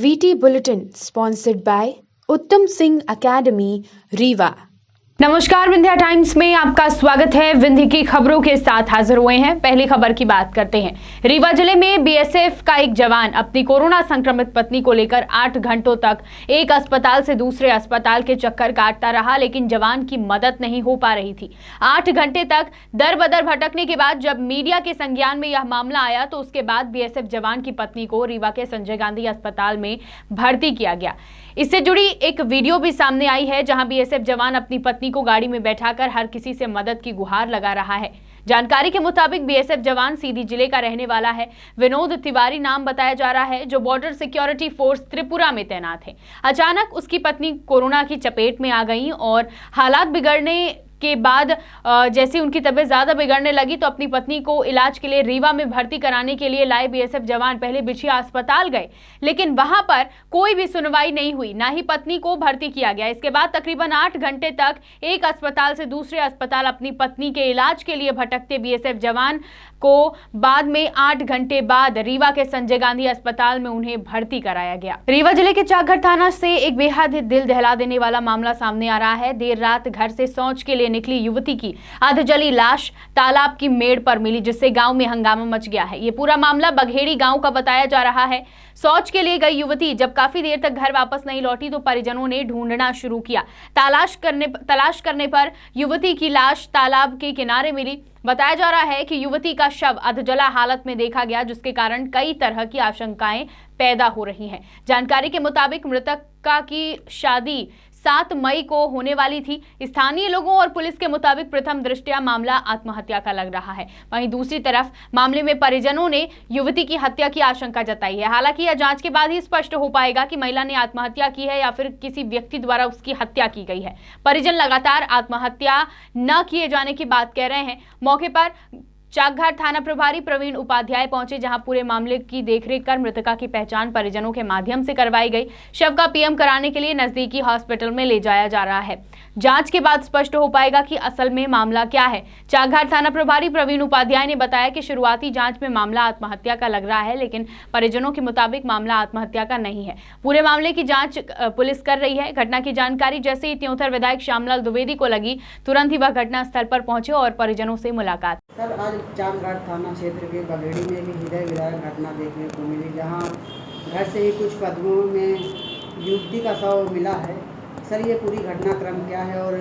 VT Bulletin sponsored by Uttam Singh Academy, Rewa. नमस्कार, Vindhya times में आपका स्वागत है। विंध्य की खबरों के साथ हाजिर हुए हैं। पहली खबर की बात करते हैं। रीवा जिले में बीएसएफ का एक जवान अपनी कोरोना संक्रमित पत्नी को लेकर 8 घंटों तक एक अस्पताल से दूसरे अस्पताल के चक्कर काटता रहा, लेकिन जवान की मदद नहीं हो पा रही थी। 8 घंटे तक दर बदर भटकने के बाद जब मीडिया के संज्ञान में यह मामला आया तो उसके बाद बीएसएफ जवान की पत्नी को रीवा के संजय गांधी अस्पताल में भर्ती किया गया। इससे जुड़ी एक वीडियो भी सामने आई है, जहां बीएसएफ जवान अपनी पत्नी को गाड़ी में बैठाकर हर किसी से मदद की गुहार लगा रहा है। जानकारी के मुताबिक बीएसएफ जवान सीधी जिले का रहने वाला है। विनोद तिवारी नाम बताया जा रहा है, जो बॉर्डर सिक्योरिटी फोर्स त्रिपुरा में तैनात है। अचानक उसकी पत्नी कोरोना की चपेट में आ गई और हालात बिगड़ने के बाद जैसे उनकी तबीयत ज्यादा बिगड़ने लगी तो अपनी पत्नी को इलाज के लिए रीवा में भर्ती कराने के लिए लाए बीएसएफ जवान पहले बिछिया अस्पताल गए, लेकिन वहां पर कोई भी सुनवाई नहीं हुई, ना ही पत्नी को भर्ती किया गया। इसके बाद तकरीबन 8 घंटे तक एक अस्पताल से दूसरे अस्पताल अपनी पत्नी के इलाज के लिए भटकते बीएसएफ जवान को बाद में 8 घंटे बाद रीवा के संजय गांधी अस्पताल में उन्हें भर्ती कराया गया। रीवा जिले के चाकघर थाना से एक बेहद दिल दहला देने वाला मामला सामने आ रहा है। देर रात घर से शौच के लिए निकली युवती की अधजली लाश तालाब की मेड़ पर मिली, जिससे गांव में हंगामा मच गया है। ये पूरा मामला बघेड़ी गांव का बताया जा रहा है। शौच के लिए गई युवती जब काफी देर तक घर वापस नहीं लौटी तो परिजनों ने ढूंढना शुरू किया। तलाश करने पर युवती की लाश तालाब के किनारे मिली। बताया जा रहा है कि युवती का शव अधजला हालत में देखा गया, जिसके कारण कई तरह की आशंकाएं पैदा हो रही हैं। जानकारी के मुताबिक मृतका की शादी 7 मई को होने वाली थी। स्थानीय लोगों और पुलिस के मुताबिक प्रथम दृष्टया मामला आत्महत्या का लग रहा है। वहीं दूसरी तरफ मामले में परिजनों ने युवती की हत्या की आशंका जताई है। हालांकि यह जांच के बाद ही स्पष्ट हो पाएगा कि महिला ने आत्महत्या की है या फिर किसी व्यक्ति द्वारा उसकी हत्या की गई है। परिजन लगातार आत्महत्या न किए जाने की बात कह रहे हैं। मौके पर चाकघर थाना प्रभारी प्रवीण उपाध्याय पहुंचे, जहां पूरे मामले की देखरेख कर मृतका की पहचान परिजनों के माध्यम से करवाई गई। शव का पीएम कराने के लिए नजदीकी हॉस्पिटल में ले जाया जा रहा है। जांच के बाद स्पष्ट हो पाएगा कि असल में मामला क्या है। चाकघर थाना प्रभारी प्रवीण उपाध्याय ने बताया कि शुरुआती जांच में मामला आत्महत्या का लग रहा है, लेकिन परिजनों के मुताबिक मामला आत्महत्या का नहीं है। पूरे मामले की जांच पुलिस कर रही है। घटना की जानकारी जैसे ही त्योंथर विधायक श्यामलाल द्विवेदी को लगी, तुरंत ही वह घटना स्थल पर पहुंचे और परिजनों से मुलाकात। सर, आज चाकघर थाना क्षेत्र के बघेड़ी में एक हृदय विदारक घटना देखने को मिली, जहां घर से ही कुछ कदमों में युवती का शव मिला है। सर, ये पूरी घटनाक्रम क्या है और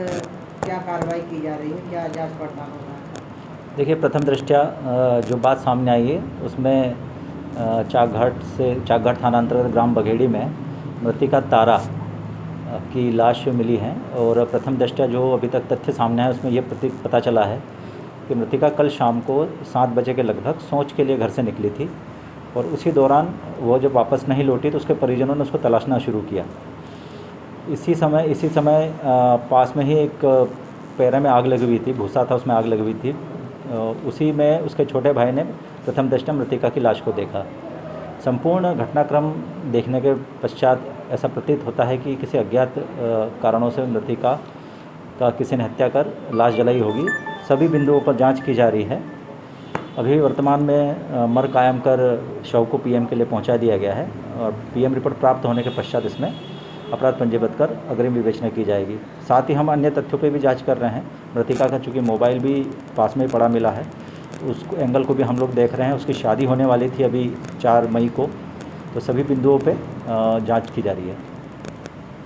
क्या कार्रवाई की जा रही है, क्या जांच पड़ताल हो रहा है? देखिए, प्रथम दृष्टया जो बात सामने आई है उसमें चाकघर थाना अंतर्गत ग्राम बघेड़ी में मृतिका तारा की लाश मिली है। और प्रथम दृष्टया जो अभी तक तथ्य सामने है उसमें ये पता चला है कि मृतिका कल शाम को 7 बजे के लगभग शौच के लिए घर से निकली थी और उसी दौरान वो जब वापस नहीं लौटी तो उसके परिजनों ने उसको तलाशना शुरू किया। इसी समय पास में ही एक पैरा में आग लगी हुई थी, भूसा था उसमें आग लगी हुई थी। उसी में उसके छोटे भाई ने प्रथम दृष्टया मृतिका की लाश को देखा। संपूर्ण घटनाक्रम देखने के पश्चात ऐसा प्रतीत होता है कि किसी अज्ञात कारणों से मृतिका का किसी ने हत्या कर लाश जलाई होगी। सभी बिंदुओं पर जांच की जा रही है। अभी वर्तमान में मर कायम कर शव को पीएम के लिए पहुंचा दिया गया है और पीएम रिपोर्ट प्राप्त होने के पश्चात इसमें अपराध पंजीबद्ध कर अग्रिम विवेचना की जाएगी। साथ ही हम अन्य तथ्यों पर भी जांच कर रहे हैं। मृतिका का चूँकि मोबाइल भी पास में ही पड़ा मिला है, तो उस एंगल को भी हम लोग देख रहे हैं। उसकी शादी होने वाली थी अभी 4 मई को, तो सभी बिंदुओं पर जाँच की जा रही है।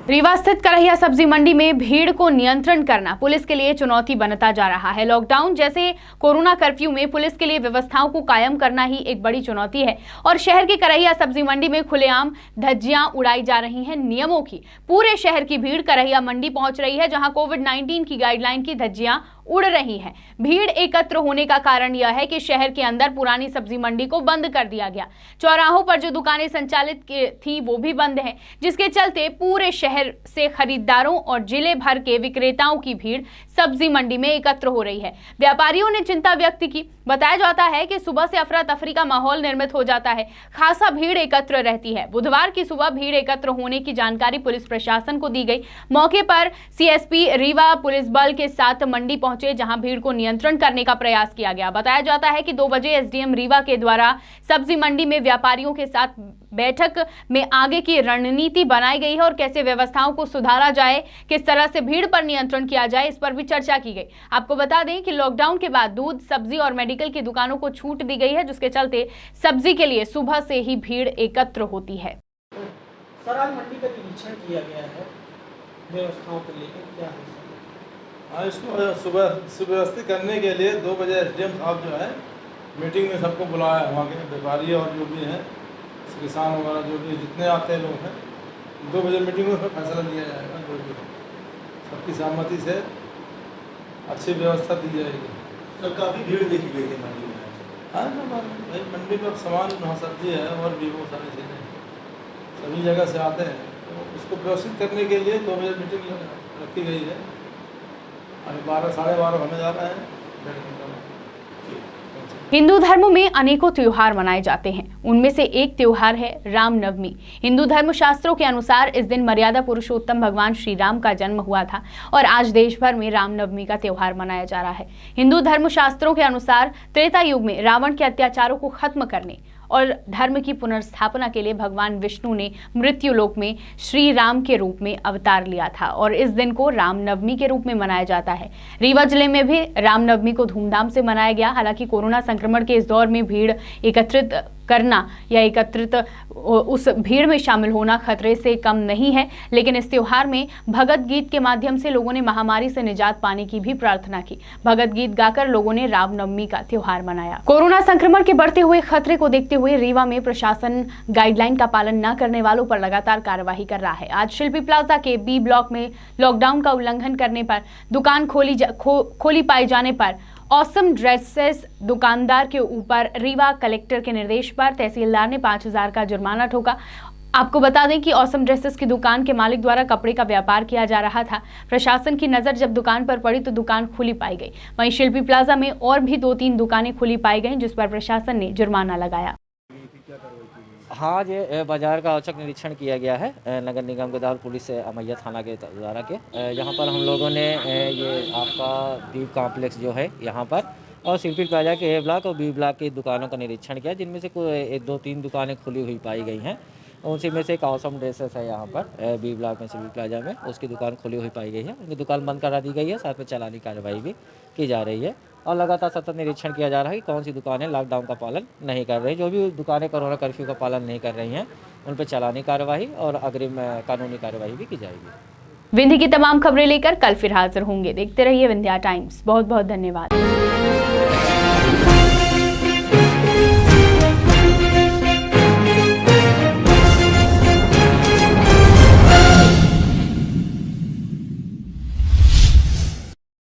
रीवा स्थित करहिया सब्जी मंडी में भीड़ को नियंत्रण करना पुलिस के लिए चुनौती बनता जा रहा है। लॉकडाउन जैसे कोरोना कर्फ्यू में पुलिस के लिए व्यवस्थाओं को कायम करना ही एक बड़ी चुनौती है और शहर के करहिया सब्जी मंडी में खुलेआम धज्जियां उड़ाई जा रही हैं नियमों की। पूरे शहर की भीड़ करहिया मंडी पहुंच रही है, जहां कोविड-19 की गाइडलाइन की धज्जियां उड़ रही हैं। भीड़ एकत्र होने का कारण यह है कि शहर के अंदर पुरानी सब्जी मंडी को बंद कर दिया गया। चौराहों पर जो दुकानें संचालित थी वो भी बंद हैं, जिसके चलते पूरे शहर से खरीदारों और जिले भर के विक्रेताओं की भीड़ सब्जी मंडी में एकत्र हो रही है। व्यापारियों ने चिंता व्यक्त की। बताया जाता है कि सुबह से अफरा तफरी का माहौल निर्मित हो जाता है, खासा भीड़ एकत्र रहती है। बुधवार की सुबह भीड़ एकत्र होने की जानकारी पुलिस प्रशासन को दी गई। मौके पर सीएसपी रीवा पुलिस बल के साथ मंडी पहुंचे, जहां भीड़ को नियंत्रण करने का प्रयास किया गया। बताया जाता है कि 2 बजे एसडीएम रीवा के द्वारा सब्जी मंडी में व्यापारियों के साथ बैठक में आगे की रणनीति बनाई गई है और कैसे व्यवस्थाओं को सुधारा जाए, किस तरह से भीड़ पर नियंत्रण किया जाए, इस पर भी चर्चा की गई। आपको बता दें कि लॉकडाउन के बाद दूध, सब्जी और मेडिकल की दुकानों को छूट दी गई है, जिसके चलते सब्जी के लिए सुबह से ही भीड़ एकत्र होती है। सर, आज मंडी का निरीक्षण किया गया है, व्यवस्थाओं को लेकर क्या है सर? हाँ, इसको सुव्यवस्थित करने के लिए 2 बजे एसडीएम साहब जो है मीटिंग में सबको बुलाया, वहाँ के व्यापारी और जो भी हैं, किसान वगैरह जो भी जितने आते हैं लोग हैं, 2 बजे मीटिंग में फैसला लिया जाएगा। जो भी सबकी सहमति से अच्छी व्यवस्था दी जाएगी। सर, काफ़ी भीड़ देखी गई थी मंडी में। हाँ, भाई मंडी में अब सामान सब्जी है और भी वो सारी चीज़ें सभी जगह से आते हैं, तो उसको व्यवस्थित करने के लिए 2 बजे मीटिंग रखी गई है। अभी 12 साढ़े 12 होने जा रहा है। हिंदू धर्म में अनेकों त्योहार मनाए जाते हैं, उनमें से एक त्योहार है रामनवमी। हिंदू धर्म शास्त्रों के अनुसार इस दिन मर्यादा पुरुषोत्तम भगवान श्री राम का जन्म हुआ था और आज देश भर में रामनवमी का त्योहार मनाया जा रहा है। हिंदू धर्म शास्त्रों के अनुसार त्रेता युग में रावण के अत्याचारों को खत्म करने और धर्म की पुनर्स्थापना के लिए भगवान विष्णु ने मृत्युलोक में श्री राम के रूप में अवतार लिया था और इस दिन को रामनवमी के रूप में मनाया जाता है। रीवा जिले में भी रामनवमी को धूमधाम से मनाया गया। हालांकि कोरोना संक्रमण के इस दौर में भीड़ एकत्रित करना या उस भीड़ में शामिल होना खतरे से कम नहीं है, लेकिन इस त्योहार में भगत गीत के माध्यम से लोगों ने महामारी से निजात पाने की भी प्रार्थना की। भगत गीत गाकर लोगों ने रामनवमी का त्योहार मनाया। कोरोना संक्रमण के बढ़ते हुए खतरे को देखते हुए रीवा में प्रशासन गाइडलाइन का पालन न करने वालों पर लगातार कार्रवाई कर रहा है। आज शिल्पी प्लाजा के बी ब्लॉक में लॉकडाउन का उल्लंघन करने पर दुकान खोली पाए जाने पर ऑसम ड्रेसेस दुकानदार के ऊपर रीवा कलेक्टर के निर्देश पर तहसीलदार ने 5000 का जुर्माना ठोका। आपको बता दें कि ऑसम ड्रेसेस की दुकान के मालिक द्वारा कपड़े का व्यापार किया जा रहा था। प्रशासन की नज़र जब दुकान पर पड़ी तो दुकान खुली पाई गई। वहीं शिल्पी प्लाजा में और भी 2-3 दुकानें खुली पाई गईं, जिस पर प्रशासन ने जुर्माना लगाया। हाँ, ये बाजार का औचक निरीक्षण किया गया है नगर निगम गोदावरी पुलिस अमैया थाना के द्वारा के। यहाँ पर हम लोगों ने ये आपका दीप कॉम्प्लेक्स जो है यहाँ पर और शिल्पी प्लाजा के ए ब्लॉक और बी ब्लॉक की दुकानों का निरीक्षण किया, जिनमें से कोई 2-3 दुकानें खुली हुई पाई गई हैं। उसी में से एक ऑसम ड्रेसेस है यहाँ पर बी ब्लॉक में शिल्पी प्लाजा में, उसकी दुकान खुली हुई पाई गई है। उनकी दुकान बंद करा दी गई है, साथ में चालानी कार्रवाई भी की जा रही है और लगातार सतत निरीक्षण किया जा रहा है कि कौन सी दुकानें लॉकडाउन का पालन नहीं कर रही। जो भी दुकानें कोरोना कर्फ्यू का पालन नहीं कर रही हैं उन पर चालानी कार्रवाई और अग्रिम कानूनी कार्रवाई भी की जाएगी। विंध्य की तमाम खबरें लेकर कल फिर हाजिर होंगे। देखते रहिए विंध्या टाइम्स। बहुत बहुत धन्यवाद।